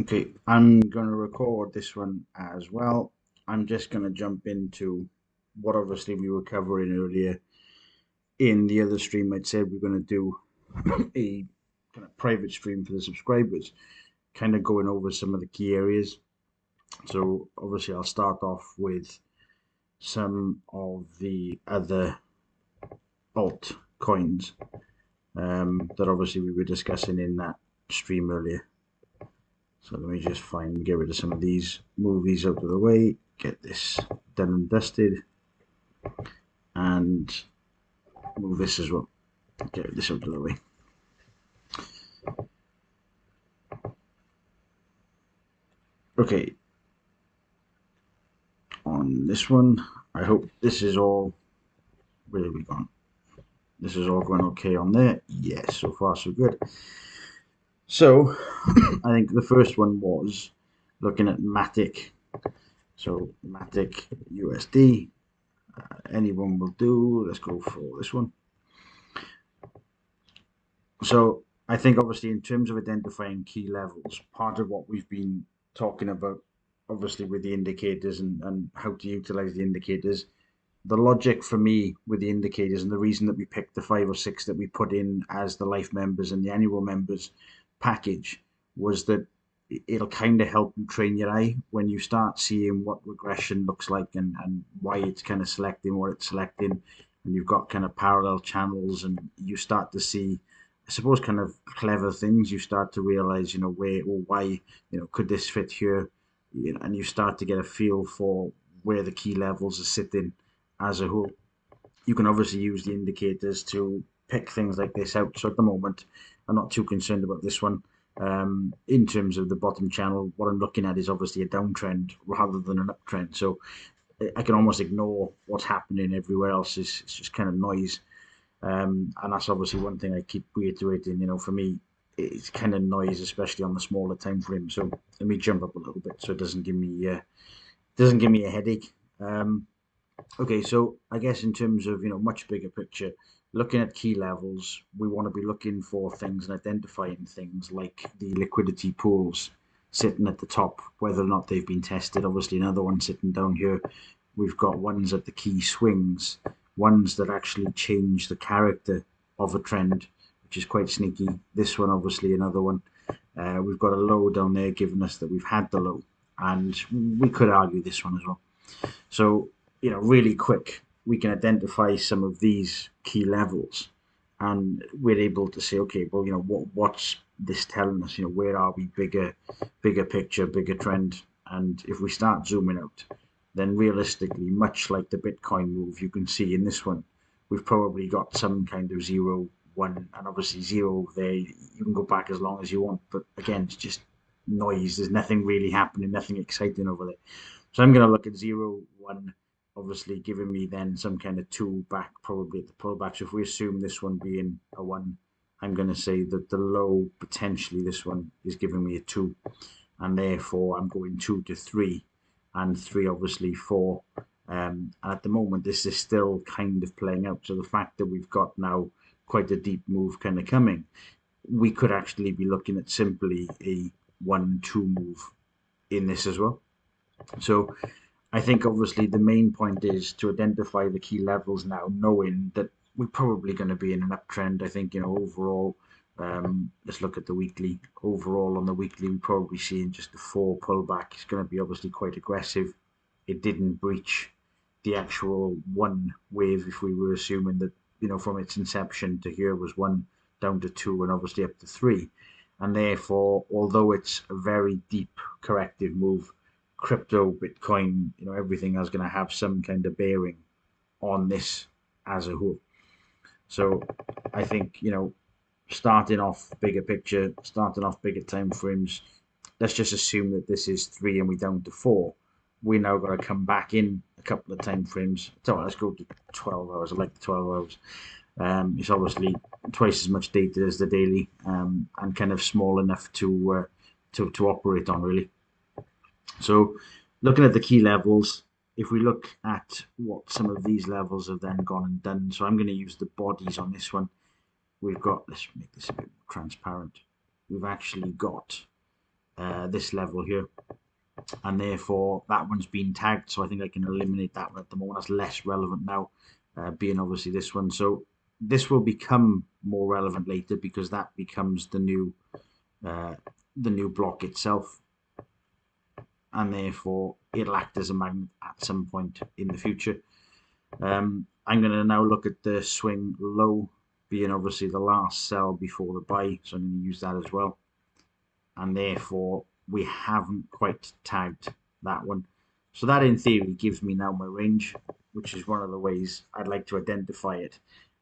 Okay, I'm going to record this one as well. I'm just going to jump into what obviously we were covering earlier in the other stream. I'd said we're going to do a kind of private stream for the subscribers, kind of going over some of the key areas. So obviously, I'll start off with some of the other alt coins that obviously we were discussing in that stream earlier. So let me just get rid of some of these movies out of the way, get this done and dusted, and move this as well. Get this out of the way. Okay, on this one, I hope this is all. Where have we gone? This is all going okay on there. Yes, so far so good. So, I think the first one was looking at Matic. So, Matic USD. Anyone will do. Let's go for this one. So I think obviously in terms of identifying key levels, part of what we've been talking about, obviously with the indicators and how to utilize the indicators, the logic for me with the indicators and the reason that we picked the 5 or 6 that we put in as the life members and the annual members package was that it'll kind of help you train your eye when you start seeing what regression looks like and why it's kind of selecting what it's selecting, and you've got kind of parallel channels and you start to see, I suppose, kind of clever things. You start to realize, where or why, could this fit here, and you start to get a feel for where the key levels are sitting as a whole. You can obviously use the indicators to pick things like this out. So at the moment, I'm not too concerned about this one. In terms of the bottom channel, what I'm looking at is obviously a downtrend rather than an uptrend. So I can almost ignore what's happening everywhere else. It's just kind of noise. And that's obviously one thing I keep reiterating. For me, it's kind of noise, especially on the smaller time frame. So let me jump up a little bit so it doesn't give me a headache. Okay, so I guess in terms of much bigger picture, looking at key levels, we want to be looking for things and identifying things like the liquidity pools sitting at the top, whether or not they've been tested. Obviously, another one sitting down here. We've got ones at the key swings, ones that actually change the character of a trend, which is quite sneaky. This one, obviously, another one. We've got a low down there giving us that we've had the low, and we could argue this one as well. So, really quick, we can identify some of these key levels, and we're able to say, okay, well, what's this telling us? Where are we? Bigger picture, bigger trend. And if we start zooming out, then realistically, much like the Bitcoin move, you can see in this one, we've probably got some kind of 0, 1, and obviously zero there. You can go back as long as you want, but again, it's just noise. There's nothing really happening, nothing exciting over there. So I'm going to look at 0, 1, obviously giving me then some kind of 2 back, probably at the pullback. So if we assume this one being a 1, I'm going to say that the low, potentially this one, is giving me a 2. And therefore, I'm going 2 to 3, and 3, obviously, 4. And at the moment, this is still kind of playing out. So the fact that we've got now quite a deep move kind of coming, we could actually be looking at simply a 1, 2 move in this as well. So I think obviously the main point is to identify the key levels now, knowing that we're probably going to be in an uptrend. I think, overall, let's look at the weekly. Overall, on the weekly, we're probably seeing just a 4 pullback. It's going to be obviously quite aggressive. It didn't breach the actual 1 wave if we were assuming that, from its inception to here was 1 down to 2 and obviously up to 3. And therefore, although it's a very deep corrective move, crypto, Bitcoin, everything is going to have some kind of bearing on this as a whole. So I think, starting off bigger picture, starting off bigger time frames, let's just assume that this is 3 and we're down to 4. We now got to come back in a couple of time frames. So let's go to 12 hours. I like the 12 hours. It's obviously twice as much data as the daily, and kind of small enough to operate on, really. So, looking at the key levels, if we look at what some of these levels have then gone and done, so I'm going to use the bodies on this one. We've got, let's make this a bit more transparent. We've actually got this level here, and therefore that one's been tagged. So I think I can eliminate that one at the moment. That's less relevant now, being obviously this one. So this will become more relevant later because that becomes uh, the new block itself, and therefore it'll act as a magnet at some point in the future. I'm going to now look at the swing low, being obviously the last sell before the buy, so I'm going to use that as well. And therefore, we haven't quite tagged that one. So that, in theory, gives me now my range, which is one of the ways I'd like to identify it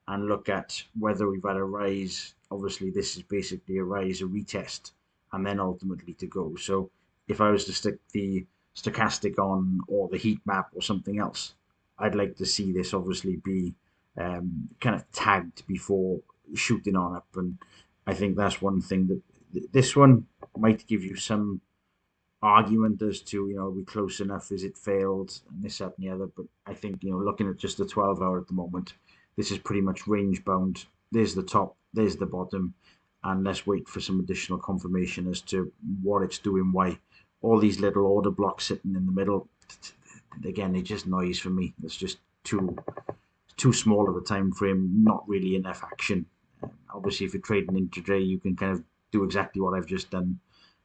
and look at whether we've had a rise. Obviously, this is basically a rise, a retest, and then ultimately to go. So if I was to stick the stochastic on or the heat map or something else, I'd like to see this obviously be kind of tagged before shooting on up. And I think that's one thing that this one might give you some argument as to, are we close enough? Is it failed? And this, that, and the other. But I think, looking at just the 12 hour at the moment, this is pretty much range bound. There's the top, there's the bottom. And let's wait for some additional confirmation as to what it's doing, why. All these little order blocks sitting in the middle, again, they just noise for me. It's just too small of a time frame, not really enough action. Obviously, if you're trading intraday, you can kind of do exactly what I've just done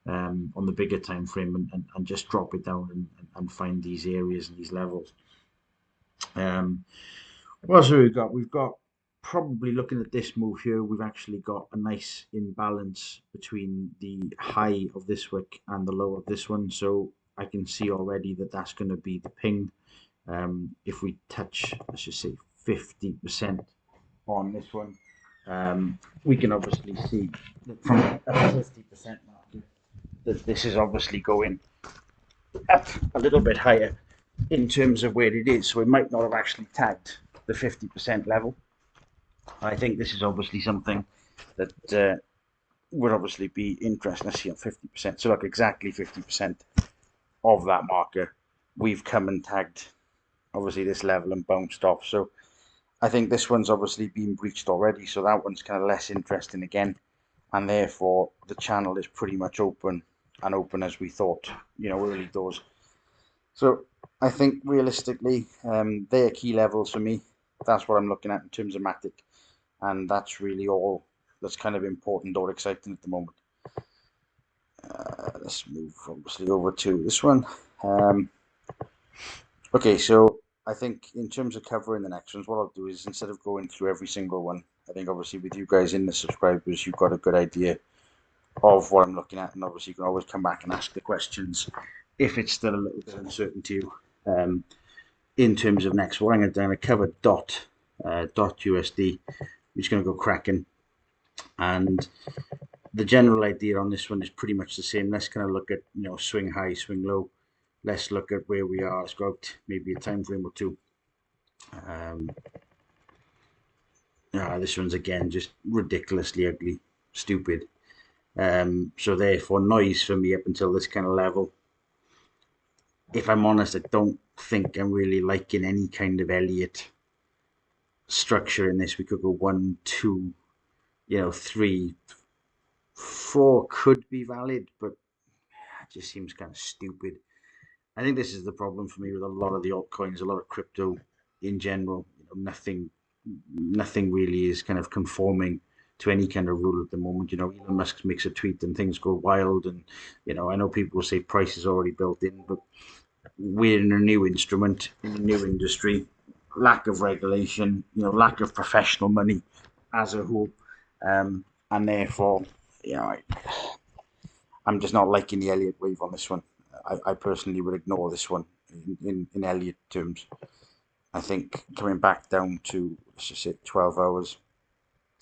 on the bigger time frame and just drop it down and find these areas and these levels. What else have we got? We've got, probably looking at this move here, we've actually got a nice imbalance between the high of this wick and the low of this one. So I can see already that that's going to be the ping. If we touch, let's just say 50% on this one, we can obviously see that from a 50% market that this is obviously going up a little bit higher in terms of where it is. So it might not have actually tagged the 50% level. I think this is obviously something that would obviously be interesting to see on 50%. So look, exactly 50% of that marker, we've come and tagged obviously this level and bounced off. So I think this one's obviously been breached already, so that one's kind of less interesting again, and therefore the channel is pretty much open and open as we thought, early doors. So I think realistically, they're key levels for me. That's what I'm looking at in terms of Matic, and that's really all that's kind of important or exciting at the moment. Let's move obviously over to this one. Okay, so I think in terms of covering the next ones, what I'll do is instead of going through every single one, I think obviously with you guys in the subscribers, you've got a good idea of what I'm looking at, and obviously you can always come back and ask the questions if it's still a little bit uncertain to you. In terms of next, what I'm going to cover dot USD. I'm just going to go Kraken, and the general idea on this one is pretty much the same. Let's kind of look at swing high, swing low. Let's look at where we are. Let's go out maybe a time frame or two. This one's again just ridiculously ugly, stupid. So therefore, noise for me up until this kind of level. If I'm honest, I don't think I'm really liking any kind of Elliott structure in this. We could go 1, 2, 3, 4 could be valid, but it just seems kind of stupid. I think this is the problem for me with a lot of the altcoins, a lot of crypto in general. Nothing really is kind of conforming to any kind of rule at the moment. Elon Musk makes a tweet and things go wild, and I know people will say price is already built in, but we're in a new instrument, in a new industry, lack of regulation, lack of professional money as a whole, and therefore, I'm just not liking the Elliott wave on this one. I personally would ignore this one in Elliott terms. I think coming back down to, let's just say, 12 hours,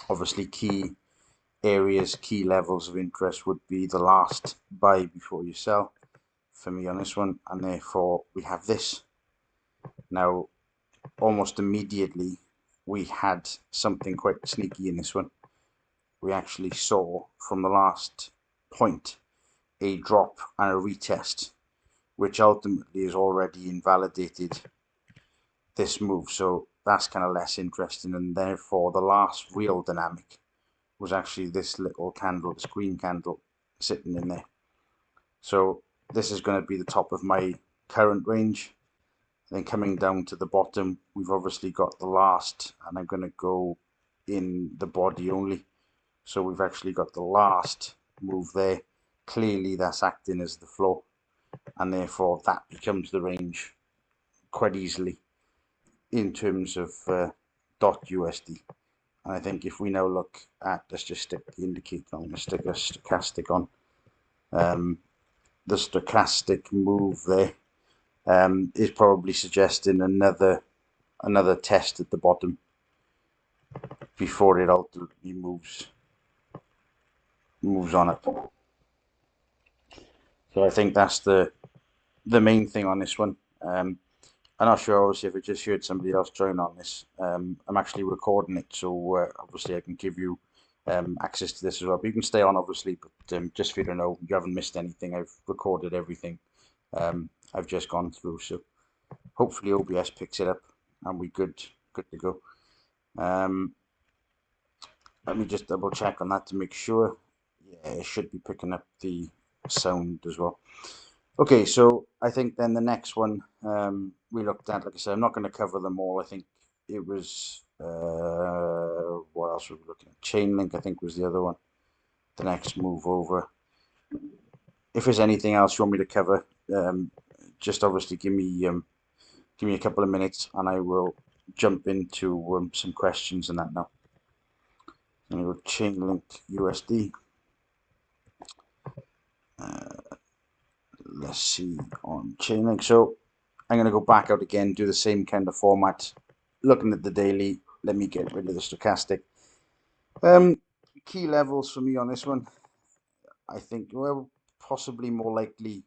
obviously key areas, key levels of interest would be the last buy before you sell for me on this one, and therefore we have this. Now, almost immediately, we had something quite sneaky in this one. We actually saw from the last point a drop and a retest, which ultimately has already invalidated this move. So that's kind of less interesting, and therefore the last real dynamic was actually this little candle, this green candle sitting in there. So this is going to be the top of my current range. Then coming down to the bottom, we've obviously got the last, and I'm going to go in the body only. So we've actually got the last move there. Clearly that's acting as the floor, and therefore that becomes the range quite easily in terms of dot USD. And I think if we now look at, let's just stick the indicator, I'm going to stick a stochastic on. The stochastic move there is probably suggesting another test at the bottom before it ultimately moves on it. So I think that's the main thing on this one. I'm not sure, obviously, if I just heard somebody else join on this. I'm actually recording it, so obviously I can give you access to this as well. But you can stay on, obviously, but just for you to know, you haven't missed anything. I've recorded everything I've just gone through, so hopefully OBS picks it up and we're good to go. Let me just double check on that to make sure. Yeah, it should be picking up the sound as well. Okay, so I think then the next one we looked at, like I said, I'm not going to cover them all. I think it was, what else were we looking at? Chainlink, I think, was the other one. The next move over. If there's anything else you want me to cover, just obviously give me a couple of minutes and I will jump into some questions and that now. I'm going to go Chainlink USD. Let's see on Chainlink. So I'm going to go back out again, do the same kind of format. Looking at the daily, let me get rid of the stochastic. Key levels for me on this one, I think, well, possibly more likely,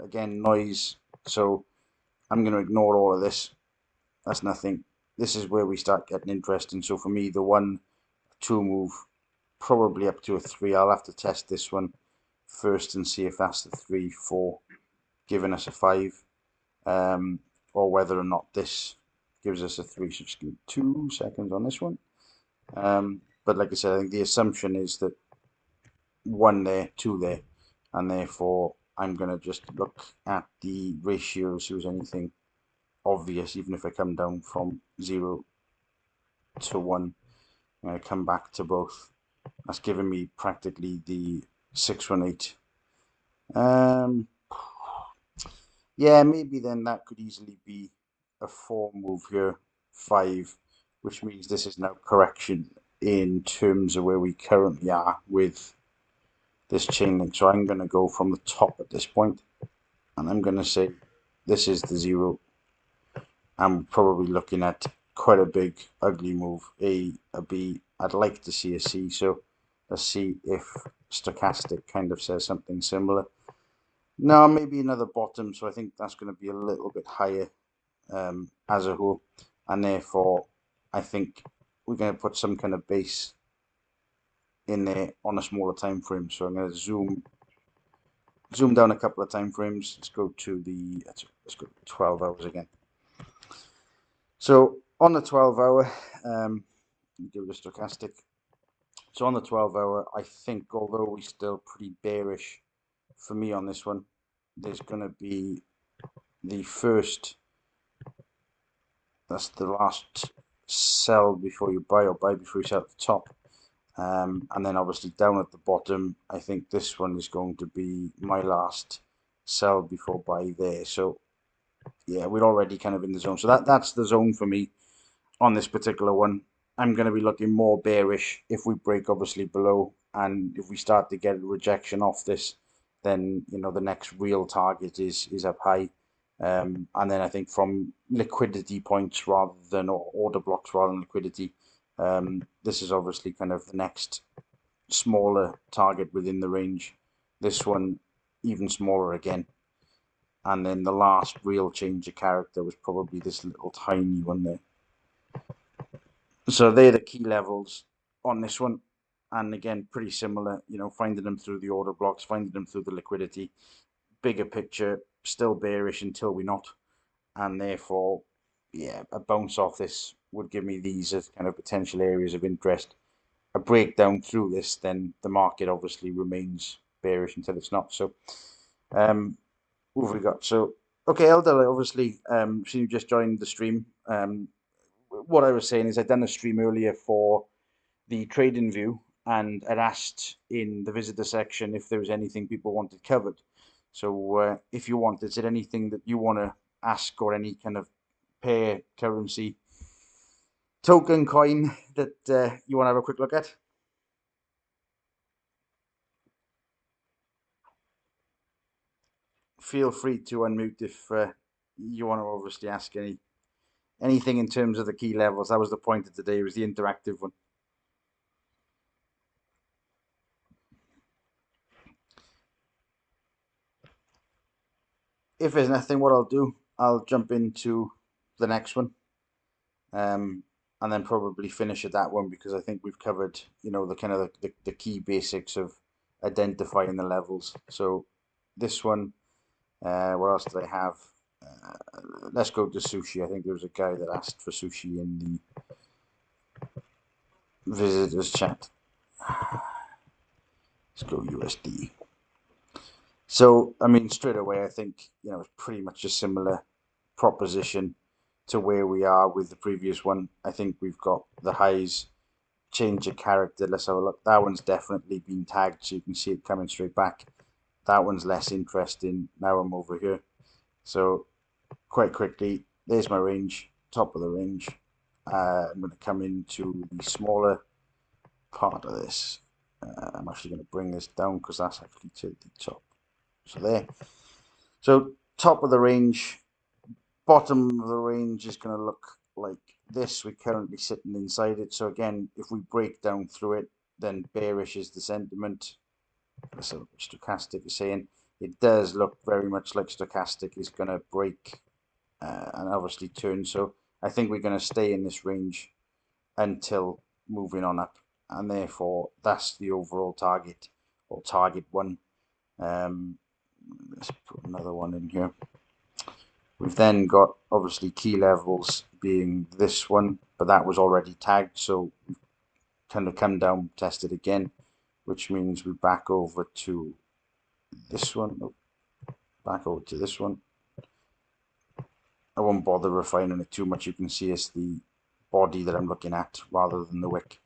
again, noise. So I'm going to ignore all of this. That's nothing. This is where we start getting interesting. So for me, the 1-2 move, probably up to a 3. I'll have to test this one first and see if that's the 3-4 giving us a 5, or whether or not this gives us a 3. So just give me 2 seconds on this one. But like I said, I think the assumption is that 1 there, 2 there, and therefore I'm going to just look at the ratios, see if there's anything obvious, even if I come down from 0 to 1. I'm going to come back to both. That's giving me practically the 618. Yeah, maybe then that could easily be a 4 move here, 5, which means this is now correction in terms of where we currently are with this chain link. So I'm going to go from the top at this point, and I'm going to say this is the 0. I'm probably looking at quite a big, ugly move, a B. I'd like to see a C. So let's see if stochastic kind of says something similar. No, maybe another bottom. So I think that's going to be a little bit higher as a whole, and therefore I think we're going to put some kind of base in there on a smaller time frame. So I'm going to zoom down a couple of time frames. Let's go to 12 hours again. So on the 12-hour, do the stochastic. So on the 12-hour, I think, although we're still pretty bearish for me on this one, there's going to be the first, that's the last sell before you buy, or buy before you sell at the top. And then obviously down at the bottom, I think this one is going to be my last sell before buy there. So yeah, we're already kind of in the zone. So that's the zone for me on this particular one. I'm going to be looking more bearish if we break obviously below, and if we start to get a rejection off this, then the next real target is up high. And then I think from liquidity points rather than, or order blocks rather than liquidity, this is obviously kind of the next smaller target within the range. This one even smaller again. And then the last real change of character was probably this little tiny one there. So they're the key levels on this one. And again, pretty similar, finding them through the order blocks, finding them through the liquidity. Bigger picture, still bearish until we're not. And therefore, yeah, a bounce off this would give me these as kind of potential areas of interest. A breakdown through this, then the market obviously remains bearish until it's not. So what have we got? So okay, Elder, obviously, so you just joined the stream. What I was saying is I'd done a stream earlier for the trading view, and I'd asked in the visitor section if there was anything people wanted covered. So if you want, is there anything that you want to ask, or any kind of pair, currency, token, coin that you want to have a quick look at? Feel free to unmute if you want to obviously ask anything in terms of the key levels. That was the point of today, was the interactive one. If there's nothing, what I'll do, I'll jump into the next one, and then probably finish at that one, because I think we've covered, the kind of the key basics of identifying the levels. So this one, what else did I have? Let's go to sushi. I think there was a guy that asked for sushi in the visitors chat. Let's go USD. So, I mean, straight away, I think, it's pretty much a similar proposition to where we are with the previous one. I think we've got the highs, change of character. Let's have a look. That one's definitely been tagged, so you can see it coming straight back. That one's less interesting. Now I'm over here. So, quite quickly, there's my range, top of the range. I'm going to come into the smaller part of this. I'm actually going to bring this down because that's actually to the top. So there. So top of the range, bottom of the range is going to look like this. We're currently sitting inside it. So again, if we break down through it, then bearish is the sentiment. That's what Stochastic is saying. It does look very much like Stochastic is going to break and obviously turn. So I think we're going to stay in this range until moving on up. And therefore, that's the overall target, or target one. Let's put another one in here. We've then got obviously key levels being this one, but that was already tagged, so we've kind of come down, tested again, which means we're back over to this one. Back over to this one. I won't bother refining it too much. You can see it's the body that I'm looking at rather than the wick.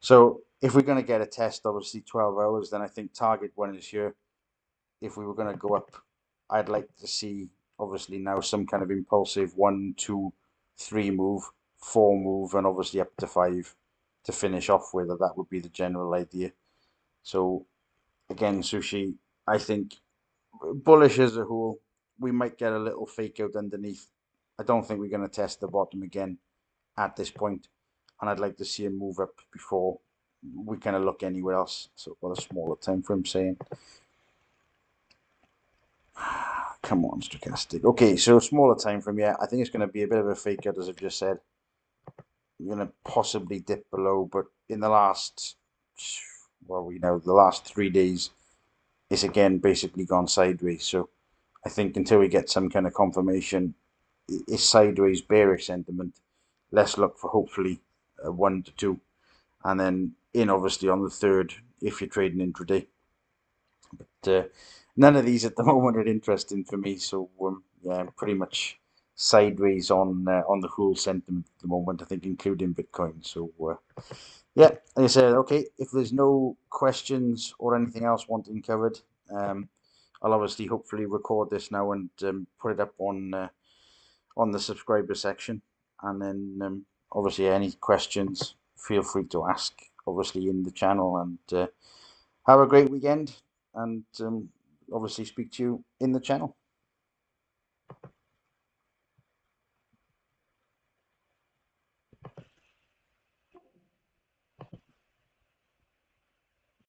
So if we're going to get a test, obviously 12 hours, then I think target one is here. If we were going to go up, I'd like to see obviously now some kind of impulsive 1, 2, 3 move, 4 move, and obviously up to 5 to finish off with. That would be the general idea. So again, sushi, I think bullish as a whole. We might get a little fake out underneath. I don't think we're going to test the bottom again at this point, and I'd like to see him move up before we kind of look anywhere else. So what a smaller time frame saying. Come on, Stochastic. Okay, so smaller time frame, yeah. I think it's going to be a bit of a fake out, as I've just said. We're going to possibly dip below, but in the last, the last 3 days, it's again basically gone sideways. So I think until we get some kind of confirmation, it's sideways bearish sentiment. Let's look for hopefully 1 to 2, and then in obviously on the third if you're trading intraday. But none of these at the moment are interesting for me. So yeah, I'm pretty much sideways on the whole sentiment at the moment. I think including Bitcoin. So yeah, like I said, okay. If there's no questions or anything else wanting covered, I'll obviously hopefully record this now and put it up on the subscriber section, and then obviously any questions, feel free to ask obviously in the channel, and have a great weekend, and obviously speak to you in the channel.